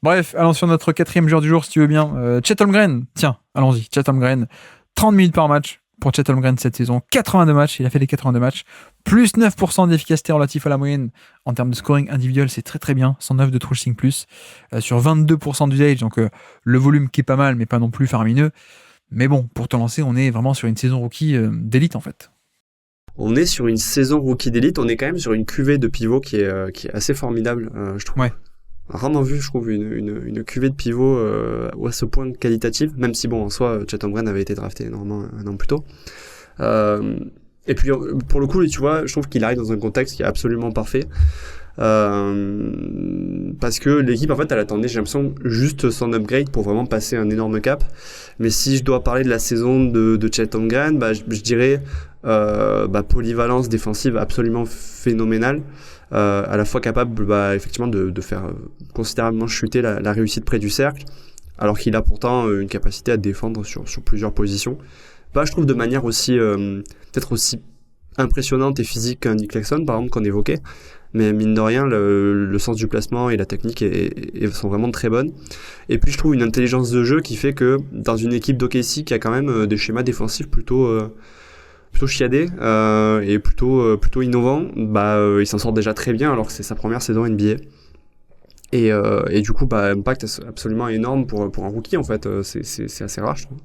Bref, allons sur notre quatrième joueur du jour, si tu veux bien. Chet Holmgren, tiens, allons-y, Chet Holmgren. 30 minutes par match pour Chet Holmgren cette saison. 82 matchs, il a fait les 82 matchs. Plus 9% d'efficacité relatif à la moyenne en termes de scoring individuel, c'est très très bien. 109 de true shooting plus. Sur 22% d'usage, donc le volume qui est pas mal, mais pas non plus faramineux. Mais bon, pour te lancer, on est vraiment sur une saison rookie d'élite en fait. On est sur une saison rookie d'élite, on est quand même sur une cuvée de pivot qui est assez formidable, je trouve. Ouais. Rarement vu, je trouve, une cuvée de pivot à ce point qualitative, même si, bon, en soi, Chet Holmgren avait été drafté normalement un an plus tôt. Et puis, pour le coup, tu vois, je trouve qu'il arrive dans un contexte qui est absolument parfait. Parce que l'équipe, en fait, elle attendait, j'ai l'impression, juste son upgrade pour vraiment passer un énorme cap. Mais si je dois parler de la saison de Chet Holmgren, je dirais polyvalence défensive absolument phénoménale. À la fois capable effectivement de faire considérablement chuter la réussite près du cercle, alors qu'il a pourtant une capacité à défendre sur plusieurs positions. Je trouve de manière aussi peut-être aussi impressionnante et physique qu'un Nick Claxton, par exemple, qu'on évoquait. Mais mine de rien, le sens du placement et la technique sont vraiment très bonnes. Et puis je trouve une intelligence de jeu qui fait que dans une équipe d'OKC qui a quand même des schémas défensifs plutôt chiadés et plutôt innovants, il s'en sort déjà très bien alors que c'est sa première saison NBA. Et du coup, impact absolument énorme pour un rookie en fait. C'est assez rare, je trouve.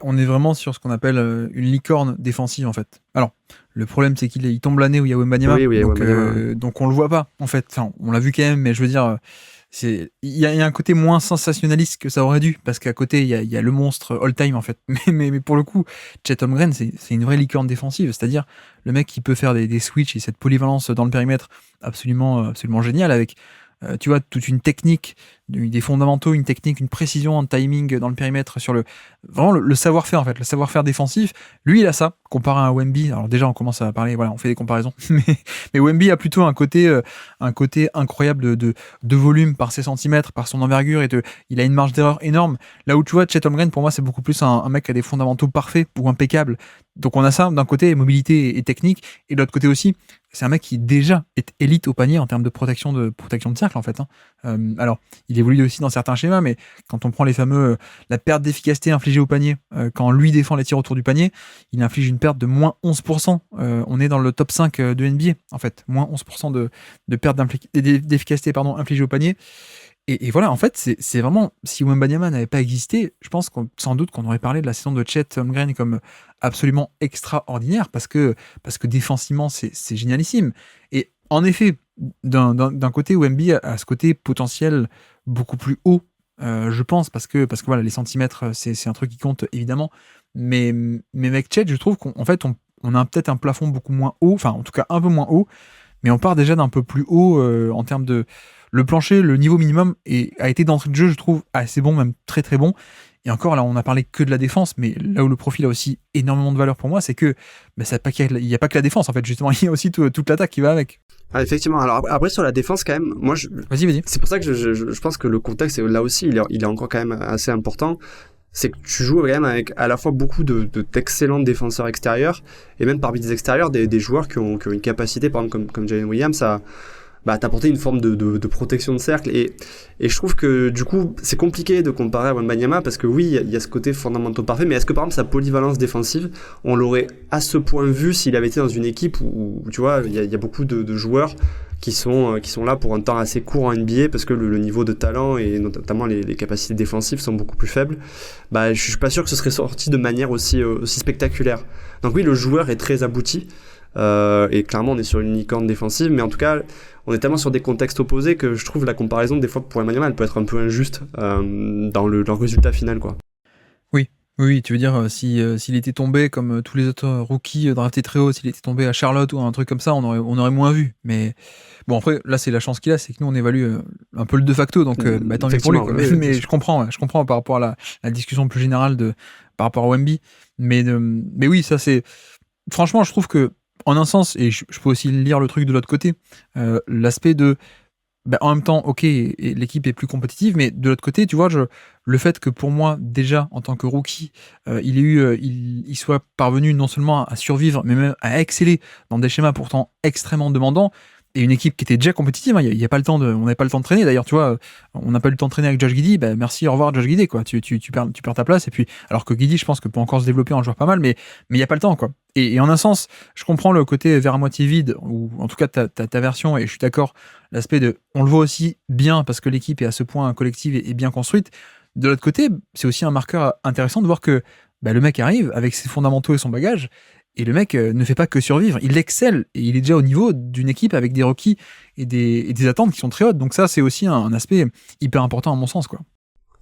On est vraiment sur ce qu'on appelle une licorne défensive en fait. Alors, le problème c'est qu'il tombe l'année où il y a Wembanyama, Oui, donc on le voit pas en fait. Enfin, on l'a vu quand même, mais je veux dire, il y a un côté moins sensationnaliste que ça aurait dû, parce qu'à côté il y a le monstre all-time en fait. Mais pour le coup, Chet Holmgren c'est une vraie licorne défensive, c'est-à-dire le mec qui peut faire des switches et cette polyvalence dans le périmètre absolument géniale avec tu vois, toute une technique, des fondamentaux, une technique, une précision, un timing dans le périmètre sur vraiment le savoir-faire en fait, le savoir-faire défensif. Lui, il a ça, comparé à un Wemby. Alors déjà, on commence à parler, voilà, on fait des comparaisons, mais Wemby a plutôt un côté incroyable de volume par ses centimètres, par son envergure, il a une marge d'erreur énorme. Là où tu vois, Chet Holmgren, pour moi, c'est beaucoup plus un mec qui a des fondamentaux parfaits ou impeccables. Donc on a ça d'un côté, mobilité et technique, et de l'autre côté aussi, c'est un mec qui déjà est élite au panier en termes de protection de cercle en fait. Alors, il évolue aussi dans certains schémas, mais quand on prend les fameux la perte d'efficacité infligée au panier, quand lui défend les tirs autour du panier, il inflige une perte de moins 11%. On est dans le top 5 de NBA en fait, moins 11% de perte d'efficacité infligée au panier. Et voilà, en fait, c'est vraiment, si Wembanyama n'avait pas existé, je pense sans doute qu'on aurait parlé de la saison de Chet Holmgren comme absolument extraordinaire, parce que défensivement, c'est génialissime. Et en effet, d'un côté, Wemby a ce côté potentiel beaucoup plus haut, je pense, parce que voilà, les centimètres, c'est un truc qui compte, évidemment. Mais avec Chet, je trouve qu'en fait, on a peut-être un plafond beaucoup moins haut, enfin, en tout cas, un peu moins haut, mais on part déjà d'un peu plus haut en termes de le plancher, le niveau minimum a été d'entrée de jeu, je trouve, assez bon, même très très bon. Et encore, là, on a parlé que de la défense, mais là où le profil a aussi énormément de valeur pour moi, c'est que il n'y a pas que la défense, en fait, justement, il y a aussi toute l'attaque qui va avec. Ah, effectivement. Alors après, sur la défense, quand même, moi, Vas-y. C'est pour ça que je pense que le contexte, là aussi, il est encore quand même assez important. C'est que tu joues quand même avec à la fois beaucoup d'excellents défenseurs extérieurs, et même parmi des extérieurs, des joueurs qui ont une capacité, par exemple, comme Jalen Williams, à t'apporter une forme de protection de cercle. Et je trouve que, du coup, c'est compliqué de comparer à Wembanyama, parce que oui, il y a ce côté fondamental parfait, mais est-ce que, par exemple, sa polyvalence défensive, on l'aurait à ce point vu s'il avait été dans une équipe où tu vois, il y a beaucoup de joueurs qui sont là pour un temps assez court en NBA, parce que le niveau de talent et notamment les capacités défensives sont beaucoup plus faibles. Je suis pas sûr que ce serait sorti de manière aussi spectaculaire. Donc oui, le joueur est très abouti, et clairement on est sur une licorne défensive, mais en tout cas on est tellement sur des contextes opposés que je trouve la comparaison des fois pour Wembanyama elle peut être un peu injuste dans le résultat final, quoi. Oui, tu veux dire, s'il était tombé comme tous les autres rookies draftés très haut, s'il était tombé à Charlotte ou un truc comme ça, on aurait moins vu. Mais bon, après, là, c'est la chance qu'il a, c'est que nous, on évalue un peu le de facto, donc tant mieux pour lui, quoi. Oui, Mais je comprends par rapport à la discussion plus générale par rapport à Wemby. Mais oui, ça, c'est. Franchement, je trouve que, en un sens, et je peux aussi lire le truc de l'autre côté, l'aspect de. En même temps, ok, l'équipe est plus compétitive, mais de l'autre côté, tu vois, le fait que pour moi, déjà, en tant que rookie, il soit parvenu non seulement à survivre, mais même à exceller dans des schémas pourtant extrêmement demandants, et une équipe qui était déjà compétitive. Hein. Il y a pas le temps on n'avait pas le temps de traîner. D'ailleurs, tu vois, on n'a pas eu le temps de traîner avec Josh Giddey. Bah, merci, au revoir Josh Giddey, quoi. Tu perds ta place. Et puis, alors que Giddey, je pense que peut encore se développer en joueur pas mal, mais il y a pas le temps, quoi. Et en un sens, je comprends le côté vers à moitié vide, ou en tout cas ta version, et je suis d'accord. L'aspect de, on le voit aussi bien parce que l'équipe est à ce point collective et bien construite. De l'autre côté, c'est aussi un marqueur intéressant de voir que bah, le mec arrive avec ses fondamentaux et son bagage. Et le mec ne fait pas que survivre, il excelle et il est déjà au niveau d'une équipe avec des requis et des attentes qui sont très hautes. Donc ça, c'est aussi un aspect hyper important à mon sens, quoi.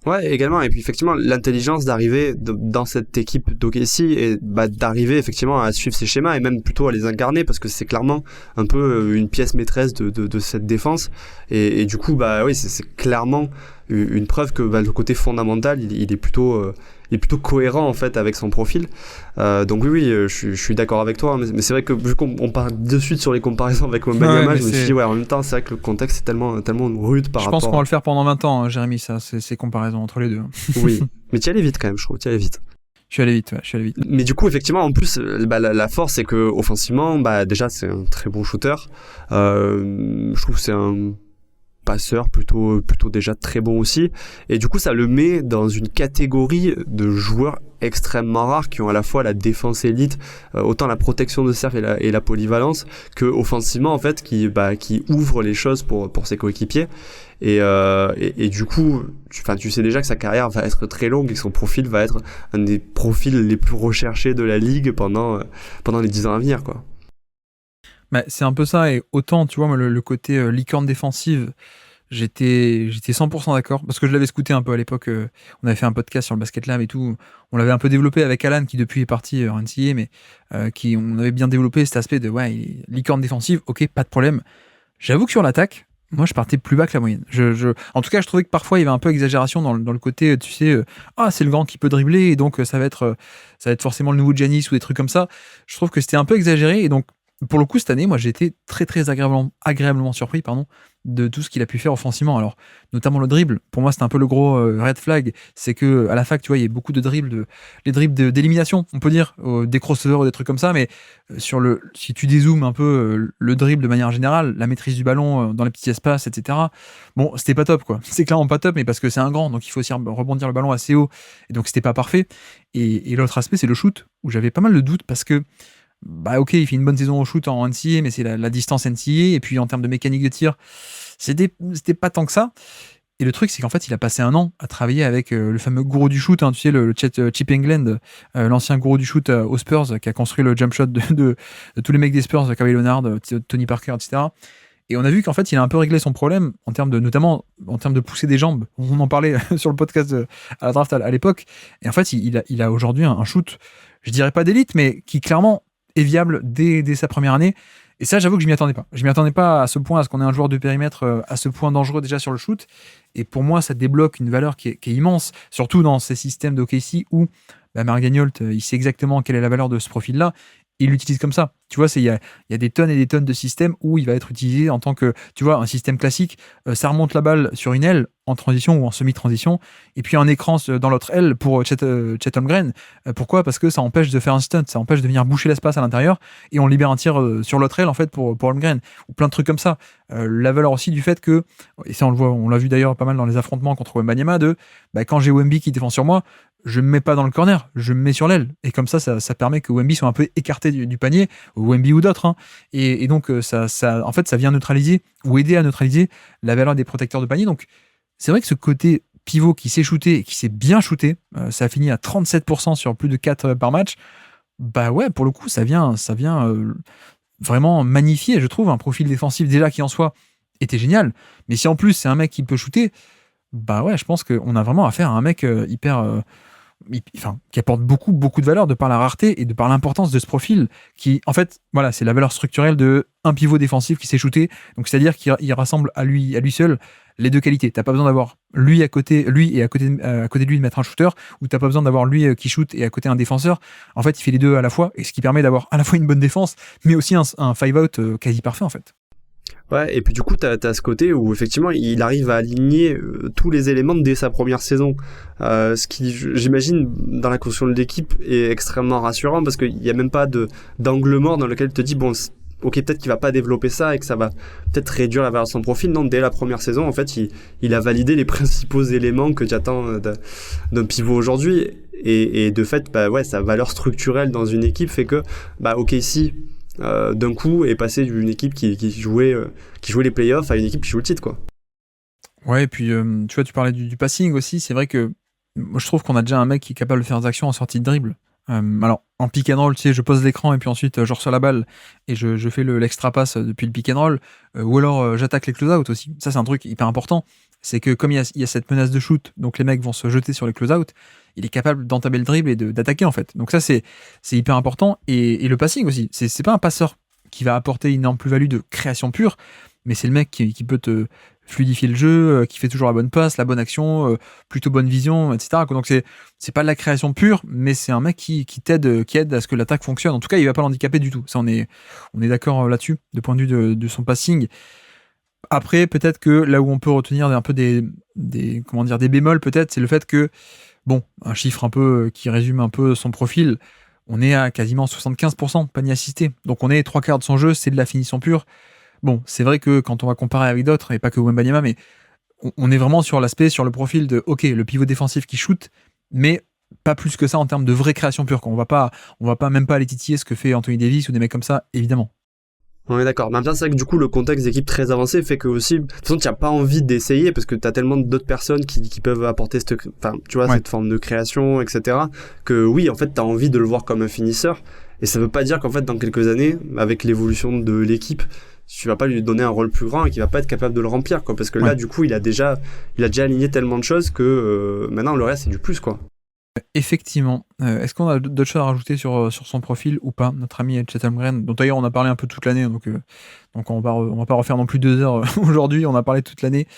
Ouais, également. Et puis effectivement, l'intelligence d'arriver dans cette équipe d'OKC et d'arriver effectivement à suivre ces schémas et même plutôt à les incarner parce que c'est clairement un peu une pièce maîtresse de cette défense. Et du coup, oui, c'est clairement une preuve que le côté fondamental, il est plutôt cohérent en fait avec son profil. Donc oui, je suis d'accord avec toi. Mais c'est vrai que vu qu'on part de suite sur les comparaisons avec Wembanyama, je me suis dit en même temps, c'est vrai que le contexte est tellement rude par rapport. Je pense qu'on va le faire pendant 20 ans, hein, Jérémy, ça, ces comparaisons entre les deux. Oui, mais tu y allais vite quand même, je trouve. Tu y allais vite. Je suis allé vite. Mais du coup, effectivement, en plus, la force, c'est que offensivement, déjà, c'est un très bon shooter. Je trouve que c'est un passeur plutôt déjà très bon aussi, et du coup ça le met dans une catégorie de joueurs extrêmement rares qui ont à la fois la défense élite, autant la protection de cercle et la polyvalence, que offensivement en fait qui ouvre les choses pour ses coéquipiers, et du coup tu sais déjà que sa carrière va être très longue et que son profil va être un des profils les plus recherchés de la ligue pendant les 10 ans à venir, quoi. Bah, c'est un peu ça, et autant, tu vois, le côté licorne défensive, j'étais 100% d'accord, parce que je l'avais scouté un peu à l'époque, on avait fait un podcast sur le Basket Lab et tout, on l'avait un peu développé avec Alan, qui depuis est parti en NCAA, mais on avait bien développé cet aspect de, ouais, licorne défensive, ok, pas de problème. J'avoue que sur l'attaque, moi je partais plus bas que la moyenne. En tout cas, je trouvais que parfois il y avait un peu exagération dans le côté, tu sais, c'est le grand qui peut dribbler, et donc ça va être forcément le nouveau Giannis ou des trucs comme ça. Je trouve que c'était un peu exagéré, et donc pour le coup, cette année, moi, j'ai été très, très agréablement surpris, de tout ce qu'il a pu faire offensivement. Alors, notamment le dribble. Pour moi, c'était un peu le gros red flag. C'est que à la fac, tu vois, il y a beaucoup de dribbles, les dribbles d'élimination, on peut dire, des crossovers ou des trucs comme ça. Mais si tu dézoomes un peu le dribble de manière générale, la maîtrise du ballon dans les petits espaces, etc. Bon, c'était pas top, quoi. C'est clairement pas top, mais parce que c'est un grand, donc il faut aussi rebondir le ballon assez haut. Et donc, c'était pas parfait. Et l'autre aspect, c'est le shoot, où j'avais pas mal de doutes parce que ok, il fait une bonne saison au shoot en NCAA, mais c'est la distance NCAA, et puis en termes de mécanique de tir, c'était pas tant que ça. Et le truc, c'est qu'en fait, il a passé un an à travailler avec le fameux gourou du shoot, hein, tu sais, le Chip England, l'ancien gourou du shoot aux Spurs, qui a construit le jump shot de tous les mecs des Spurs, Kawhi Leonard, Tony Parker, etc. Et on a vu qu'en fait, il a un peu réglé son problème, notamment en termes de pousser des jambes. On en parlait sur le podcast à la draft à l'époque. Et en fait, il a aujourd'hui un shoot, je dirais pas d'élite, mais qui clairement est viable dès sa première année. Et ça, j'avoue que je m'y attendais pas. Je m'y attendais pas à ce point, à ce qu'on ait un joueur de périmètre à ce point dangereux déjà sur le shoot. Et pour moi, ça débloque une valeur qui est immense, surtout dans ces systèmes d'OKC où Marc Gagnolt, il sait exactement quelle est la valeur de ce profil-là. Il l'utilise comme ça. Tu vois, il y a des tonnes et des tonnes de systèmes où il va être utilisé en tant que, tu vois, un système classique. Ça remonte la balle sur une aile en transition ou en semi-transition, et puis un écran dans l'autre aile pour Chet Holmgren. Pourquoi ? Parce que ça empêche de faire un stunt, ça empêche de venir boucher l'espace à l'intérieur, et on libère un tir sur l'autre aile en fait pour Holmgren, ou plein de trucs comme ça. La valeur aussi du fait que, et ça on l'a vu d'ailleurs pas mal dans les affrontements contre Wembanyama, quand j'ai Wemby qui défend sur moi, je me mets pas dans le corner, je me mets sur l'aile, et comme ça permet que Wemby soit un peu écarté du panier, Wemby ou d'autres, hein. Et donc ça en fait ça vient neutraliser ou aider à neutraliser la valeur des protecteurs de panier. Donc c'est vrai que ce côté pivot qui s'est shooté et qui s'est bien shooté, ça a fini à 37% sur plus de 4 par match. Ouais, pour le coup, ça vient vraiment magnifier, je trouve, un profil défensif déjà qui en soi était génial. Mais si en plus c'est un mec qui peut shooter, ouais, je pense qu'on a vraiment affaire à un mec qui apporte beaucoup, beaucoup de valeur de par la rareté et de par l'importance de ce profil qui, en fait, voilà, c'est la valeur structurelle de un pivot défensif qui s'est shooté. Donc, c'est-à-dire qu'il rassemble à lui seul les deux qualités. T'as pas besoin d'avoir lui et à côté de lui de mettre un shooter, ou t'as pas besoin d'avoir lui qui shoot et à côté un défenseur. En fait, il fait les deux à la fois, et ce qui permet d'avoir à la fois une bonne défense, mais aussi un five-out quasi parfait, en fait. Ouais, et puis du coup, t'as ce côté où effectivement, il arrive à aligner tous les éléments dès sa première saison. Ce qui, j'imagine, dans la construction de l'équipe est extrêmement rassurant parce qu'il n'y a même pas d'angle mort dans lequel tu te dis, bon, ok, peut-être qu'il va pas développer ça et que ça va peut-être réduire la valeur de son profil. Non, dès la première saison, en fait, il a validé les principaux éléments que tu attends d'un pivot aujourd'hui. Et de fait, bah ouais, sa valeur structurelle dans une équipe fait que, bah, OKC, d'un coup, est passé d'une équipe qui jouait les playoffs à une équipe qui joue le titre, quoi. Ouais, et puis tu vois, tu parlais du passing aussi. C'est vrai que moi, je trouve qu'on a déjà un mec qui est capable de faire des actions en sortie de dribble. Alors, en pick and roll, tu sais, je pose l'écran et puis ensuite je reçois la balle et je fais l'extra pass depuis le pick and roll. Ou alors j'attaque les close-out aussi. Ça, c'est un truc hyper important. C'est que comme il y a cette menace de shoot, donc les mecs vont se jeter sur les close-out, il est capable d'entamer le dribble et d'attaquer en fait. Donc ça, c'est hyper important. Et le passing aussi. C'est pas un passeur qui va apporter une énorme plus-value de création pure, mais c'est le mec qui peut te fluidifier le jeu, qui fait toujours la bonne passe, la bonne action, plutôt bonne vision, etc. Donc c'est pas de la création pure, mais c'est un mec qui t'aide, qui aide à ce que l'attaque fonctionne. En tout cas, il va pas l'handicaper du tout. Ça, on est d'accord là-dessus, de point de vue de son passing. Après, peut-être que là où on peut retenir un peu des bémols, peut-être, c'est le fait que, bon, un chiffre un peu qui résume un peu son profil, on est à quasiment 75% panier assisté. Donc on est 3/4 de son jeu, c'est de la finition pure. Bon, c'est vrai que quand on va comparer avec d'autres, et pas que Wembanyama, mais on est vraiment sur l'aspect, sur le profil de, ok, le pivot défensif qui shoot, mais pas plus que ça en termes de vraie création pure. On va pas même pas aller titiller ce que fait Anthony Davis ou des mecs comme ça, évidemment. On est d'accord. Mais en même temps, c'est vrai que du coup, le contexte d'équipe très avancé fait que aussi, de toute façon, tu n'as pas envie d'essayer parce que tu as tellement d'autres personnes qui peuvent apporter cette forme de création, etc. Que oui, en fait, tu as envie de le voir comme un finisseur. Et ça veut pas dire qu'en fait, dans quelques années, avec l'évolution de l'équipe, tu vas pas lui donner un rôle plus grand et qu'il va pas être capable de le remplir, quoi. Parce que là, du coup, il a déjà aligné tellement de choses que maintenant, le reste, c'est du plus, quoi. Effectivement. Est-ce qu'on a d'autres choses à rajouter sur son profil ou pas, notre ami Chatham Green, dont d'ailleurs on a parlé un peu toute l'année, donc on va pas refaire non plus 2 heures aujourd'hui, on a parlé toute l'année,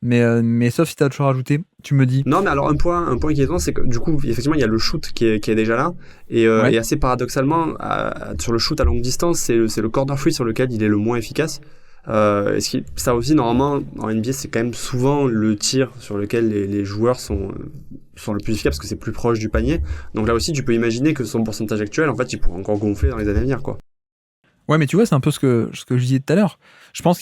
mais sauf si tu as autre chose à rajouter, tu me dis. Non, mais alors un point inquiétant, c'est que du coup, effectivement, il y a le shoot qui est déjà là, et assez paradoxalement, sur le shoot à longue distance, c'est le corner free sur lequel il est le moins efficace. Ça aussi, normalement, en NBA, c'est quand même souvent le tir sur lequel les joueurs sont le plus efficaces parce que c'est plus proche du panier. Donc là aussi, tu peux imaginer que son pourcentage actuel, en fait, il pourra encore gonfler dans les années à venir, quoi. Ouais, mais tu vois, c'est un peu ce que je disais tout à l'heure. Je pense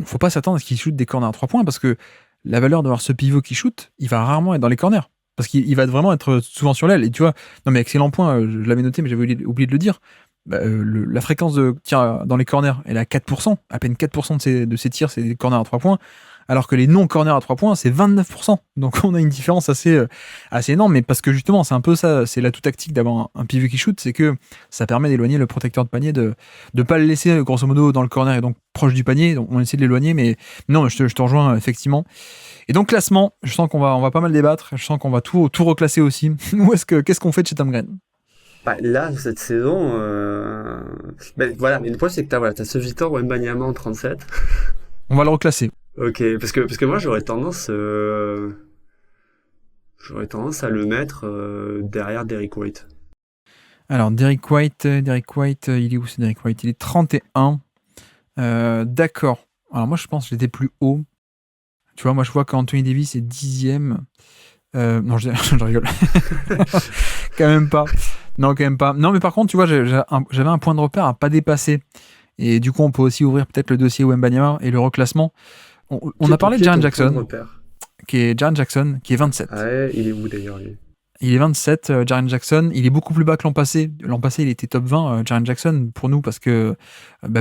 faut pas s'attendre à ce qu'il shoot des corners à 3 points parce que la valeur d'avoir ce pivot qui shoot, il va rarement être dans les corners. Parce qu'il va vraiment être souvent sur l'aile. Et tu vois, non mais excellent point, je l'avais noté, mais j'avais oublié de le dire. La fréquence de tir dans les corners, elle est à 4%. À peine 4% de ses tirs, c'est des corners à 3 points. Alors que les non-corners à 3 points, c'est 29%. Donc on a une différence assez énorme. Mais parce que justement, c'est un peu ça, c'est l'atout tactique d'avoir un pivot qui shoot, c'est que ça permet d'éloigner le protecteur de panier, de pas le laisser grosso modo dans le corner et donc proche du panier. Donc on essaie de l'éloigner, mais non, je te rejoins effectivement. Et donc classement, je sens qu'on va pas mal débattre. Je sens qu'on va tout reclasser aussi. Qu'est-ce qu'on fait de chez Tom Green? Là, cette saison, voilà, mais le point c'est que t'as ce Victor Wembanyama en 37. On va le reclasser. Ok, parce que moi j'aurais tendance à le mettre derrière Derrick White. Alors Derrick White, il est où ce Derrick White? Il est 31. D'accord. Alors moi je pense que j'étais plus haut. Tu vois, moi je vois qu'Anthony Davis est 10e. Non, je rigole. Quand même pas. Non, mais par contre, tu vois, j'avais un point de repère à pas dépasser. Et du coup, on peut aussi ouvrir peut-être le dossier Wembanyama et le reclassement. On a parlé de Jaren Jackson, qui est 27. Ouais, il est où d'ailleurs lui? Il est 27, Jaren Jackson. Il est beaucoup plus bas que l'an passé. L'an passé, il était top 20, Jaren Jackson, pour nous, parce que,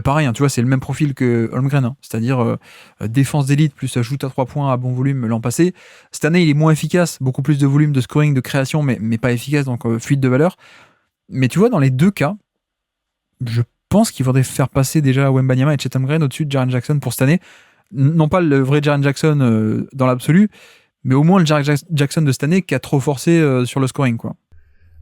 pareil, hein, tu vois, c'est le même profil que Holmgren, hein, c'est-à-dire défense d'élite plus shoot à 3 points à bon volume l'an passé. Cette année, il est moins efficace, beaucoup plus de volume, de scoring, de création, mais pas efficace, donc fuite de valeur. Mais tu vois, dans les deux cas, je pense qu'il faudrait faire passer déjà Wembanyama et Chatham Green au-dessus de Jaren Jackson pour cette année. Non pas le vrai Jaren Jackson dans l'absolu, mais au moins le Jaren Jackson de cette année qui a trop forcé sur le scoring, quoi.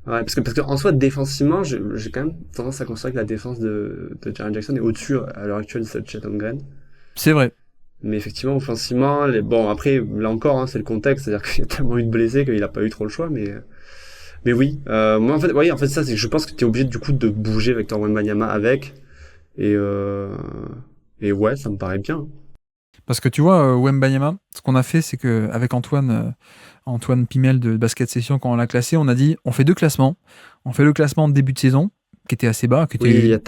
Ouais, parce que en soi, défensivement, j'ai quand même tendance à considérer que la défense de Jaren Jackson est au-dessus à l'heure actuelle de celle de Chatham Green. C'est vrai. Mais effectivement, offensivement, après, là encore, hein, c'est le contexte, c'est-à-dire qu'il y a tellement eu de blessés qu'il a pas eu trop le choix, mais oui. Moi, en fait, ça, c'est que je pense que tu es obligé, du coup, de bouger Victor Wembanyama avec, et ouais, ça me paraît bien. Parce que tu vois, Wembanyama, ce qu'on a fait, c'est qu'avec Antoine Pimel de Basket Session, quand on l'a classé, on a dit on fait 2 classements. On fait le classement de début de saison, qui était assez bas. Oui, il y a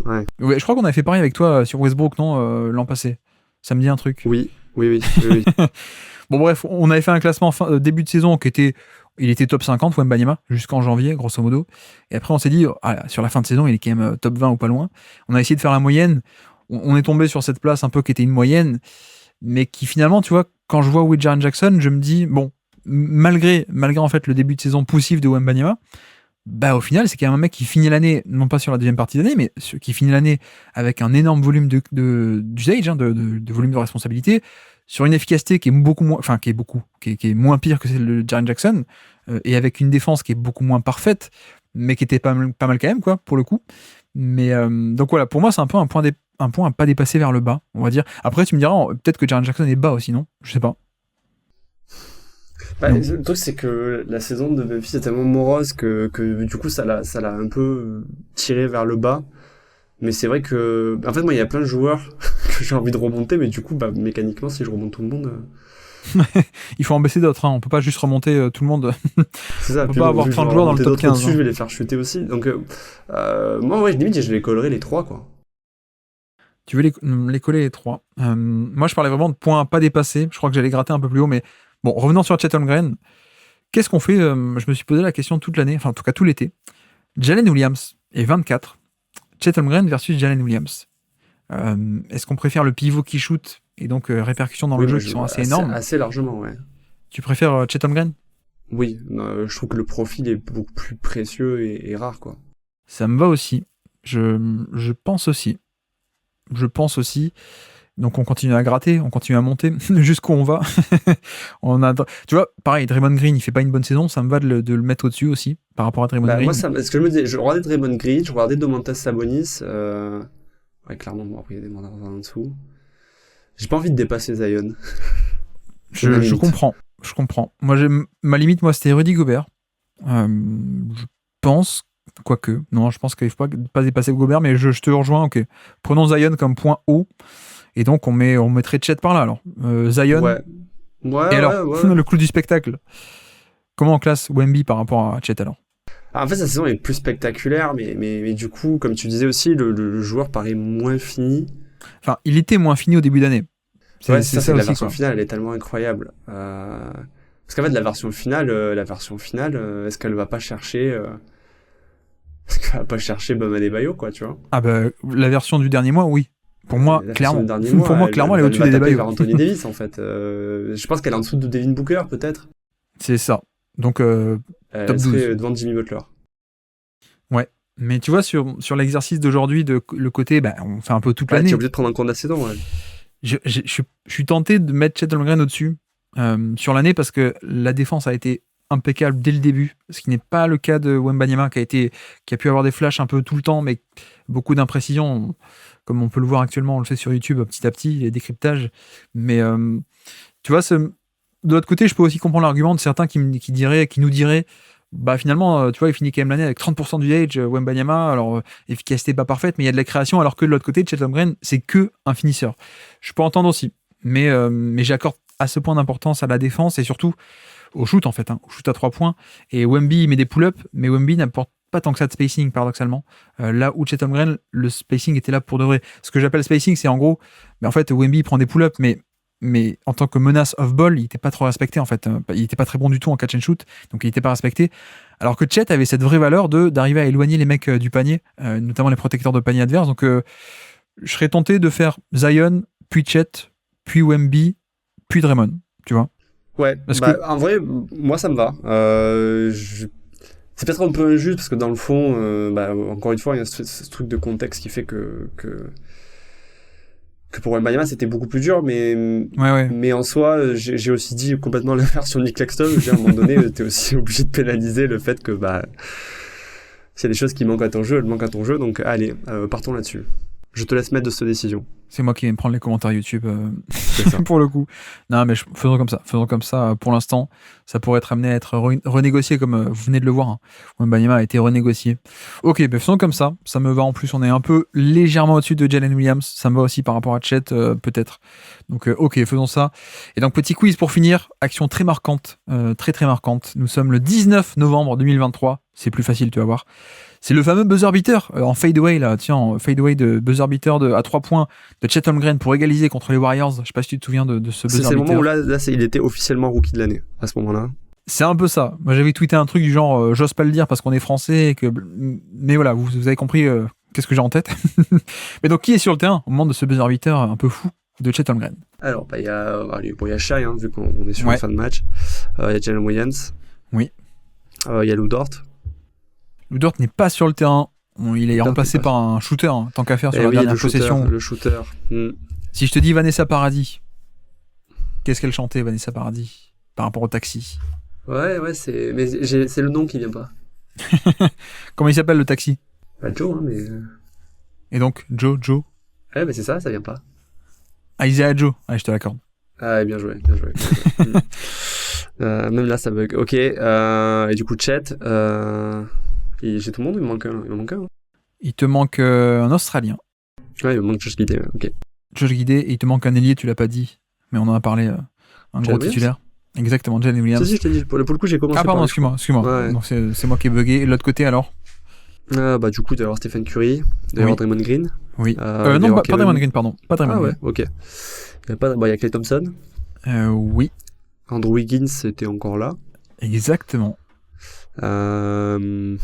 ouais. Ouais, je crois qu'on avait fait pareil avec toi sur Westbrook, non, l'an passé. Ça me dit un truc. Oui. Oui. Bon, bref, on avait fait un classement début de saison il était top 50, Wembanyama, jusqu'en janvier, grosso modo. Et après, on s'est dit, sur la fin de saison, il est quand même top 20 ou pas loin. On a essayé de faire la moyenne. On est tombé sur cette place un peu qui était une moyenne, mais qui finalement, tu vois, quand je vois Will Jaren Jackson, je me dis, bon, malgré en fait le début de saison poussif de Wembanyama, bah au final, c'est quand même un mec qui finit l'année, non pas sur la deuxième partie d'année, mais qui finit l'année avec un énorme volume d'usage, de volume de responsabilité, sur une efficacité qui est beaucoup moins, enfin qui est moins pire que celle de Jaren Jackson, et avec une défense qui est beaucoup moins parfaite, mais qui était pas mal quand même, quoi, pour le coup. Mais donc voilà, pour moi, c'est un peu un point à pas dépasser vers le bas, on va dire. Après, tu me diras, peut-être que Jaren Jackson est bas aussi, non? Je sais pas. Le truc, c'est que la saison de Memphis est tellement morose que du coup, ça l'a un peu tiré vers le bas. Mais c'est vrai que, en fait, moi, il y a plein de joueurs que j'ai envie de remonter, mais du coup, bah, mécaniquement, si je remonte tout le monde. Il faut en baisser d'autres, hein. On peut pas juste remonter tout le monde. C'est ça. On peut pas avoir 30 joueurs dans le top 15. Dessus, je vais les faire chuter aussi. Donc, moi, ouais, limite, je les collerai les 3, quoi. Tu veux les coller les 3. Moi, je parlais vraiment de points à pas dépasser. Je crois que j'allais gratter un peu plus haut, mais bon, revenons sur Chet Holmgren. Qu'est-ce qu'on fait? Je me suis posé la question toute l'année, enfin en tout cas tout l'été. Jalen Williams est 24. Chet Holmgren versus Jalen Williams. Est-ce qu'on préfère le pivot qui shoot et donc répercussions dans le jeu qui sont assez énormes? Assez largement, ouais. Tu préfères Chet Holmgren? Oui, je trouve que le profil est beaucoup plus précieux et rare, quoi. Ça me va aussi. Je pense aussi. Donc on continue à gratter, on continue à monter jusqu'où on va. Tu vois, pareil, Draymond Green, il fait pas une bonne saison, ça me va de le mettre au-dessus aussi par rapport à Draymond Green. Moi, ce que je me disais, je regardais Draymond Green, je regardais Domantas Sabonis. Ouais, clairement, bon, après il y a des mandats en dessous. J'ai pas envie de dépasser Zion. Je comprends. Moi, ma limite, c'était Rudy Gobert. Je pense. Quoique, non, je pense qu'il ne faut pas dépasser Gobert, mais je te rejoins, ok. Prenons Zion comme point haut, et donc on mettrait Chet par là, alors. Zion, ouais, et alors, le clou du spectacle. Comment on classe Wemby par rapport à Chet, alors? En fait, sa saison est plus spectaculaire, mais du coup, comme tu disais aussi, le joueur paraît moins fini. Enfin, il était moins fini au début d'année. C'est ça la version finale, elle est tellement incroyable. Parce qu'en fait, la version finale, est-ce qu'elle va pas chercher... Parce qu'elle va pas chercher Bam Adebayo, quoi, tu vois. Ah bah, la version du dernier mois, oui. Pour moi, clairement. Elle est au-dessus des Adebayo. Vers Anthony Davis, en fait. Je pense qu'elle est en dessous de Devin Booker, peut-être. C'est ça. Donc, top 12. Devant Jimmy Butler. Ouais. Mais tu vois, sur l'exercice d'aujourd'hui, le côté, on fait un peu toute l'année. Tu es obligé de prendre en compte la saison, ouais. Je suis tenté de mettre Chet Holmgren au-dessus sur l'année parce que la défense a été impeccable dès le début, ce qui n'est pas le cas de Wembanyama qui a pu avoir des flashs un peu tout le temps, mais beaucoup d'imprécisions, comme on peut le voir actuellement, on le fait sur YouTube petit à petit, les décryptages. Mais tu vois, de l'autre côté, je peux aussi comprendre l'argument de certains qui nous diraient, finalement, tu vois, il finit quand même l'année avec 30% d'usage, Wembanyama, alors efficacité pas parfaite, mais il y a de la création, alors que de l'autre côté, Chet Holmgren, c'est que un finisseur. Je peux entendre aussi, mais j'accorde à ce point d'importance à la défense et surtout au shoot, en fait, au shoot à 3 points. Et Wemby, il met des pull-ups, mais Wemby n'apporte pas tant que ça de spacing, paradoxalement. Là où Chet Holmgren, le spacing était là pour de vrai. Ce que j'appelle spacing, c'est en gros, en fait, Wemby prend des pull-ups, mais en tant que menace off-ball, il n'était pas trop respecté, en fait. Il n'était pas très bon du tout en catch and shoot, donc il n'était pas respecté. Alors que Chet avait cette vraie valeur d'arriver à éloigner les mecs du panier, notamment les protecteurs de panier adverse. Donc, je serais tenté de faire Zion, puis Chet, puis Wemby, puis Draymond, tu vois. Ouais, en vrai, moi ça me va. C'est peut-être un peu injuste parce que dans le fond, encore une fois, il y a ce truc de contexte qui fait que pour Wembanyama c'était beaucoup plus dur, mais en soi, j'ai aussi dit complètement l'inverse sur Nick Claxton. À un moment donné, t'es aussi obligé de pénaliser le fait que c'est des choses qui manquent à ton jeu, elles manquent à ton jeu. Donc allez, partons là-dessus. Je te laisse mettre de cette décision. C'est moi qui vais me prendre les commentaires YouTube pour le coup. Non, mais faisons comme ça. Pour l'instant, ça pourrait être amené à être renégocié comme vous venez de le voir. Wembanyama a été renégocié. Ok, faisons comme ça. Ça me va. En plus, on est un peu légèrement au-dessus de Jalen Williams. Ça me va aussi par rapport à Chet, peut-être. Donc, ok, faisons ça. Et donc, petit quiz pour finir. Action très marquante, très très marquante. Nous sommes le 19 novembre 2023. C'est plus facile, tu vas voir. C'est le fameux buzzer beater en fadeaway, là. Tiens, en fadeaway de buzzer beater à 3 points de Chet Holmgren pour égaliser contre les Warriors. Je sais pas si tu te souviens de ce buzzer beater. C'est le moment où là il était officiellement rookie de l'année, à ce moment-là. C'est un peu ça. Moi, j'avais tweeté un truc du genre, j'ose pas le dire parce qu'on est français, mais voilà, vous avez compris qu'est-ce que j'ai en tête. Mais donc, qui est sur le terrain au moment de ce buzzer beater un peu fou de Chet Holmgren? Alors, il y a Shai, hein, vu qu'on est sur la fin de match. Il y a Jalen Williams. Oui. Il y a Lou Dort. Lou Dort n'est pas sur le terrain. Il est remplacé par un shooter, hein, tant qu'à faire sur la dernière possession. Le shooter. Si je te dis Vanessa Paradis, qu'est-ce qu'elle chantait, Vanessa Paradis, par rapport au Taxi? Ouais, c'est le nom qui vient pas. Comment il s'appelle le Taxi? Joe, hein, mais. Et donc, Joe? Ouais, mais c'est ça vient pas. Isaiah Joe. Allez, je te l'accorde. Ah, bien joué. Même là, ça bug. Ok. Et du coup, Chet. J'ai tout le monde, il me manque un. Il te manque un Australien. Ouais, il me manque Josh Giddey. Ok. Josh Giddey, et il te manque un ailier, tu l'as pas dit, mais on en a parlé. Un gros titulaire. Exactement, Jalen Williams. Si, je t'ai dit. Pour le coup, j'ai commencé. Ah, pardon, excuse-moi. Ouais. Donc, c'est moi qui ai bugué. Et l'autre côté, alors? Du coup, il doit y avoir Stephen Curry, il doit y avoir Draymond Green. Oui. Non, pas Draymond Green, pardon. Pas Draymond Green. Ok. Il y a Klay Thompson. Oui. Andrew Wiggins était encore là. Exactement. Il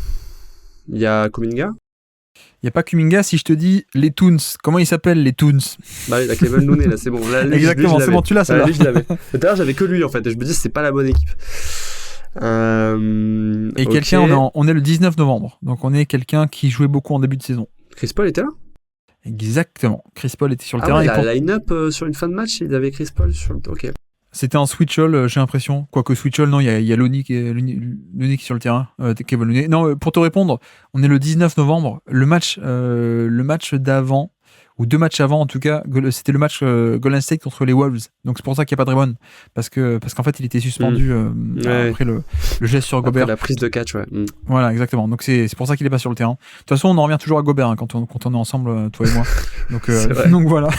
y a Kuminga. Il n'y a pas Kuminga. Si je te dis les Toons, comment ils s'appellent les Toons? Bah, il a Kevin Looney, là, c'est bon. Là, exactement, c'est bon, tu l'as, celle-là. Lui, je l'avais. D'ailleurs, j'avais que lui, en fait. Et je me dis, c'est pas la bonne équipe. Et quelqu'un, on est le 19 novembre. Donc, on est quelqu'un qui jouait beaucoup en début de saison. Chris Paul était là? Exactement. Chris Paul était sur le terrain. Ouais, la line-up sur une fin de match, il avait Chris Paul sur le. Ok. C'était un switch all, j'ai l'impression. Quoique switch all, non, il y a Looney qui est sur le terrain. Kevin Looney. Non, pour te répondre, on est le 19 novembre. Le match d'avant, ou 2 matchs avant en tout cas, c'était le match Golden State contre les Wolves. Donc c'est pour ça qu'il n'y a pas de Draymond. Parce qu'en fait, il était suspendu après le geste sur Gobert. Après la prise de catch, ouais. Voilà, exactement. Donc c'est pour ça qu'il n'est pas sur le terrain. De toute façon, on en revient toujours à Gobert quand on est ensemble, toi et moi. Donc voilà.